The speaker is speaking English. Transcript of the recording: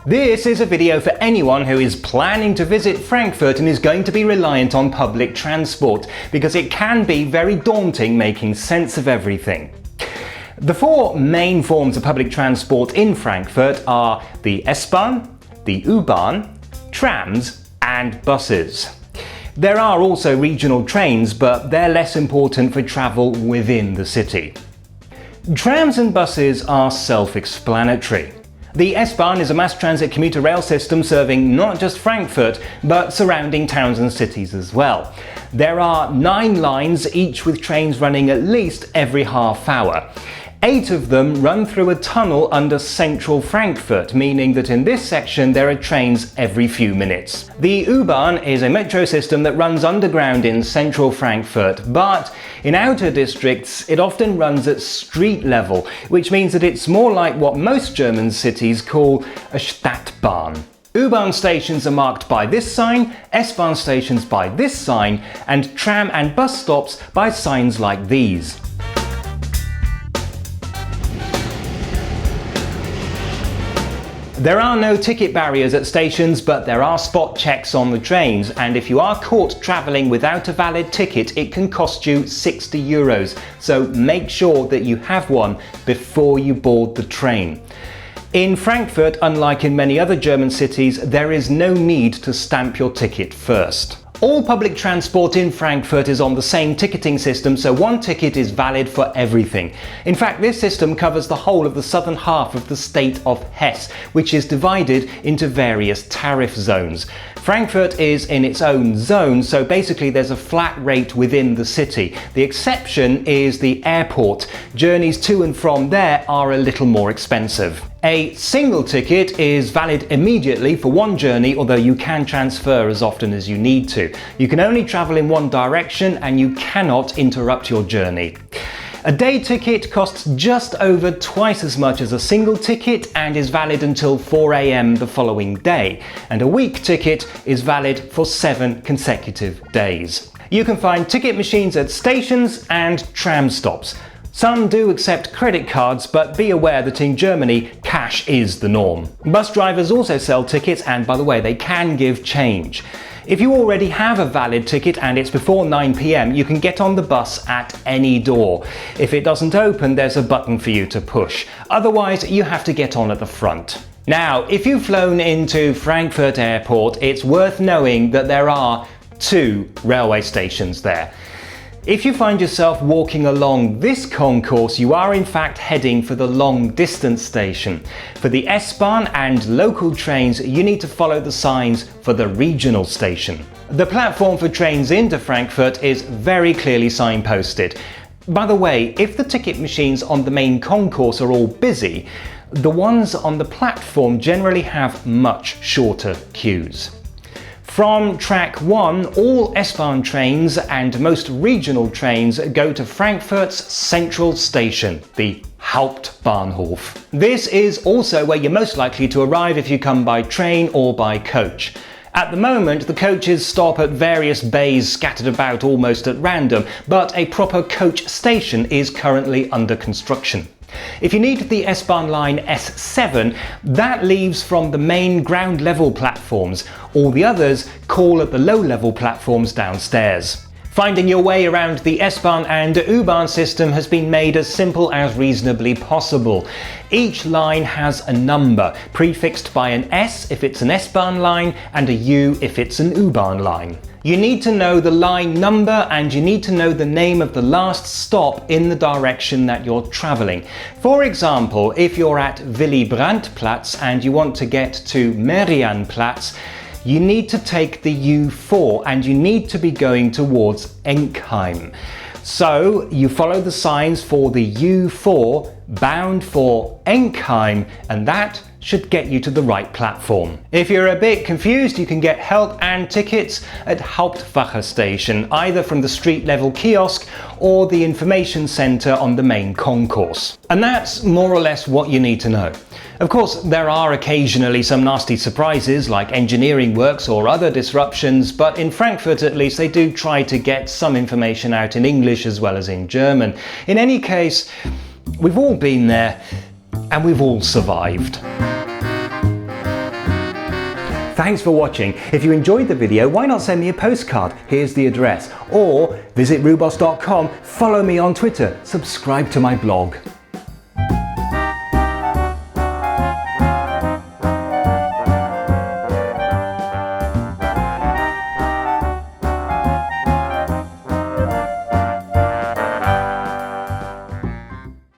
This is a video for anyone who is planning to visit Frankfurt and is going to be reliant on public transport, because it can be very daunting making sense of everything. The four main forms of public transport in Frankfurt are the s-bahn, the u-bahn, trams and buses. There are also regional trains, but they're less important for travel within the city. Trams and buses are self-explanatory. The S-bahn is a mass transit commuter rail system serving not just Frankfurt, but surrounding towns and cities as well. There are 9 lines, each with trains running at least every half hour. 8 of them run through a tunnel under central Frankfurt, meaning that in this section there are trains every few minutes. The U-bahn is a metro system that runs underground in central Frankfurt, but in outer districts it often runs at street level, which means that it's more like what most German cities call a Stadtbahn. U-bahn stations are marked by this sign, S-bahn stations by this sign, and tram and bus stops by signs like these. There are no ticket barriers at stations, but there are spot checks on the trains, and if you are caught travelling without a valid ticket, it can cost you €60, so make sure that you have one before you board the train. In Frankfurt, unlike in many other German cities, there is no need to stamp your ticket first. All public transport in Frankfurt is on the same ticketing system, so one ticket is valid for everything. In fact, this system covers the whole of the southern half of the state of Hesse, which is divided into various tariff zones. Frankfurt is in its own zone, so basically there's a flat rate within the city. The exception is the airport. Journeys to and from there are a little more expensive. A single ticket is valid immediately for one journey, although you can transfer as often as you need to. You can only travel in one direction and you cannot interrupt your journey. A day ticket costs just over twice as much as a single ticket and is valid until 4 AM the following day. And a week ticket is valid for 7 consecutive days. You can find ticket machines at stations and tram stops. Some do accept credit cards, but be aware that in Germany, cash is the norm. Bus drivers also sell tickets, and by the way, they can give change. If you already have a valid ticket and it's before 9 PM, you can get on the bus at any door. If it doesn't open, there's a button for you to push. Otherwise, you have to get on at the front. Now, if you've flown into Frankfurt Airport, it's worth knowing that there are 2 railway stations there. If you find yourself walking along this concourse, you are in fact heading for the long distance station. For the S-bahn and local trains, you need to follow the signs for the regional station. The platform for trains into Frankfurt is very clearly signposted. By the way, if the ticket machines on the main concourse are all busy, the ones on the platform generally have much shorter queues. From track 1, all S-bahn trains and most regional trains go to Frankfurt's central station, the Hauptbahnhof. This is also where you're most likely to arrive if you come by train or by coach. At the moment, the coaches stop at various bays scattered about almost at random, but a proper coach station is currently under construction. If you need the S-bahn line S7, that leaves from the main ground level platforms. All the others call at the low level platforms downstairs. Finding your way around the S-bahn and U-bahn system has been made as simple as reasonably possible. Each line has a number, prefixed by an S if it's an S-bahn line and a U if it's an U-bahn line. You need to know the line number and you need to know the name of the last stop in the direction that you're travelling. For example, if you're at Willy Brandt-Platz and you want to get to Mariannplatz, you need to take the U4 and you need to be going towards Enkheim. So you follow the signs for the U4 bound for Enkheim, and that should get you to the right platform. If you're a bit confused, you can get help and tickets at Hauptfach station, either from the street level kiosk or the information centre on the main concourse. And that's more or less what you need to know. Of course, there are occasionally some nasty surprises like engineering works or other disruptions, but in Frankfurt at least they do try to get some information out in English as well as in German. In any case, we've all been there and we've all survived. Thanks for watching. If you enjoyed the video, why not send me a postcard? Here's the address. Or visit Rewboss.com, follow me on Twitter, subscribe to my blog.